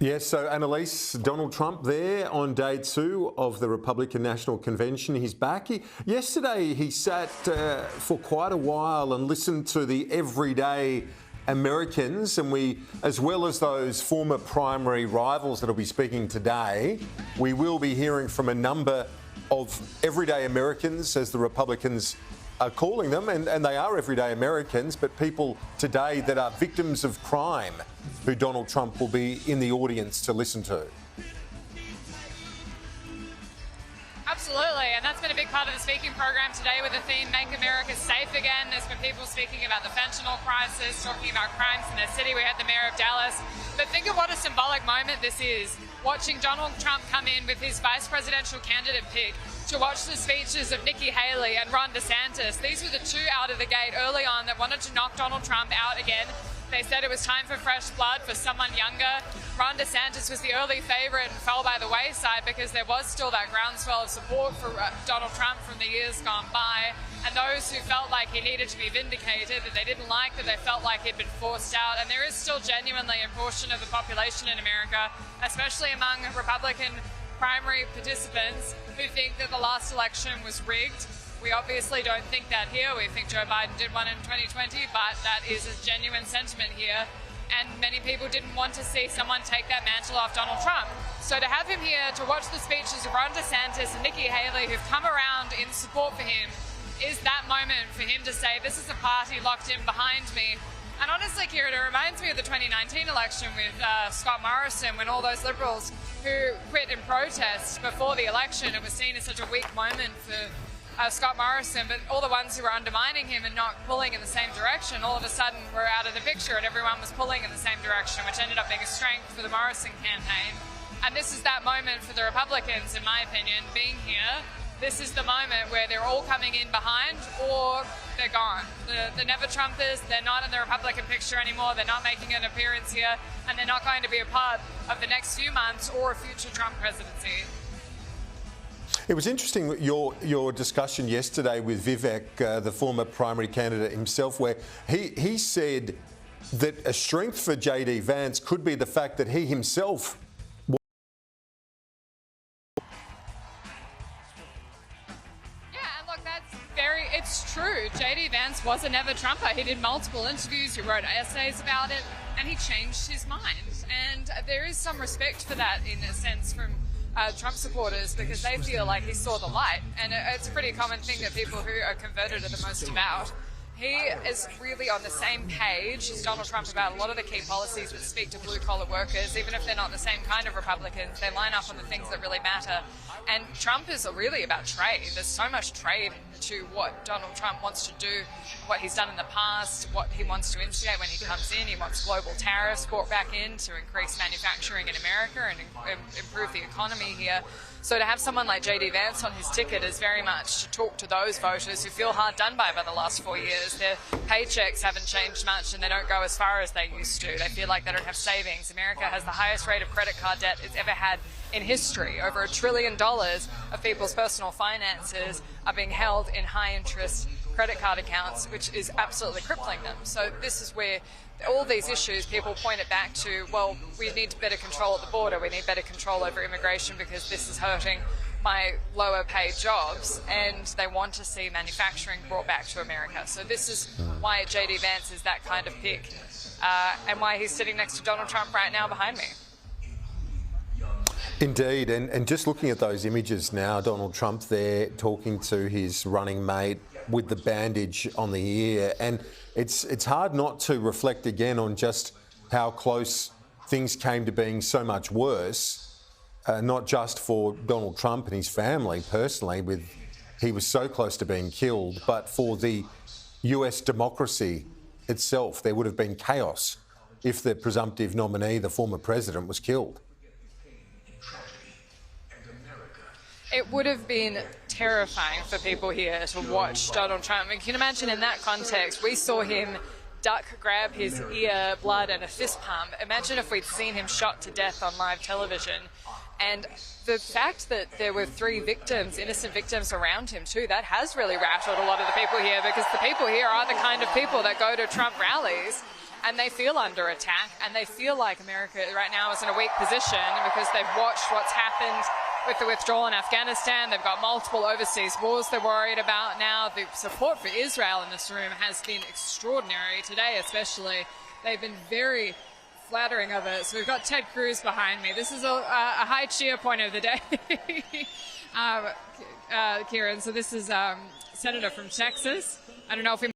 Yes, so Annalise, Donald Trump there on day 2 of the Republican National Convention. He's back. Yesterday he sat for quite a while and listened to the everyday Americans, and we, as well as those former primary rivals that will be speaking today, we will be hearing from a number of everyday Americans, as the Republicans are calling them, and they are everyday Americans, but people today that are victims of crime who Donald Trump will be in the audience to listen to. Absolutely, and that's been a big part of the speaking program today with the theme Make America Safe Again. There's been people speaking about the fentanyl crisis, talking about crimes in their city. We had the mayor of Dallas. But think of what a symbolic moment this is, watching Donald Trump come in with his vice presidential candidate pick, to watch the speeches of Nikki Haley and Ron DeSantis. These were the two out of the gate early on that wanted to knock Donald Trump out again. They said it was time for fresh blood, for someone younger. Ron DeSantis was the early favourite and fell by the wayside because there was still that groundswell of support for Donald Trump from the years gone by. And those who felt like he needed to be vindicated, that they didn't like, that they felt like he'd been forced out. And there is still genuinely a portion of the population in America, especially among Republican primary participants, who think that the last election was rigged. We obviously don't think that here. We think Joe Biden did one in 2020, but that is a genuine sentiment here. And many people didn't want to see someone take that mantle off Donald Trump. So to have him here, to watch the speeches of Ron DeSantis and Nikki Haley, who've come around in support for him, is that moment for him to say, this is a party locked in behind me. And honestly, Kieran, it reminds me of the 2019 election with Scott Morrison, when all those Liberals who quit in protest before the election, it was seen as such a weak moment for Scott Morrison, but all the ones who were undermining him and not pulling in the same direction, all of a sudden were out of the picture and everyone was pulling in the same direction, which ended up being a strength for the Morrison campaign. And this is that moment for the Republicans, in my opinion, being here. This is the moment where they're all coming in behind or they're gone. The never-Trumpers, they're not in the Republican picture anymore, they're not making an appearance here, and they're not going to be a part of the next few months or a future Trump presidency. It was interesting, your discussion yesterday with Vivek, the former primary candidate himself, where he said that a strength for JD Vance could be the fact that he himself It's true. JD Vance was a never-Trumper. He did multiple interviews, he wrote essays about it, and he changed his mind. And there is some respect for that, in a sense, from Trump supporters, because they feel like he saw the light. And it's a pretty common thing that people who are converted are the most devout. He is really on the same page as Donald Trump about a lot of the key policies that speak to blue-collar workers, even if they're not the same kind of Republicans. They line up on the things that really matter. And Trump is really about trade. There's so much trade to what Donald Trump wants to do, what he's done in the past, what he wants to instigate when he comes in. He wants global tariffs brought back in to increase manufacturing in America and improve the economy here. So to have someone like JD Vance on his ticket is very much to talk to those voters who feel hard done by the last 4 years. Their paychecks haven't changed much and they don't go as far as they used to. They feel like they don't have savings. America has the highest rate of credit card debt it's ever had in history. Over $1 trillion of people's personal finances are being held in high interest credit card accounts, which is absolutely crippling them. So this is where all these issues, people point it back to, well, we need better control at the border, we need better control over immigration because this is hurting my lower paid jobs, and they want to see manufacturing brought back to America. So this is why JD Vance is that kind of pick, and why he's sitting next to Donald Trump right now behind me. Indeed, and just looking at those images now, Donald Trump there talking to his running mate with the bandage on the ear, and it's hard not to reflect again on just how close things came to being so much worse, not just for Donald Trump and his family personally, he was so close to being killed, but for the US democracy itself. There would have been chaos if the presumptive nominee, the former president, was killed. It would have been terrifying for people here to watch Donald Trump. And can you imagine in that context, we saw him duck, grab his ear, blood and a fist pump. Imagine if we'd seen him shot to death on live television. And the fact that there were 3 victims, innocent victims around him too, that has really rattled a lot of the people here, because the people here are the kind of people that go to Trump rallies and they feel under attack, and they feel like America right now is in a weak position because they've watched what's happened with the withdrawal in Afghanistan. They've got multiple overseas wars they're worried about now. The support for Israel in this room has been extraordinary today, especially. They've been very flattering of it. So we've got Ted Cruz behind me. This is a high cheer point of the day, Kieran. So this is Senator from Texas. I don't know if we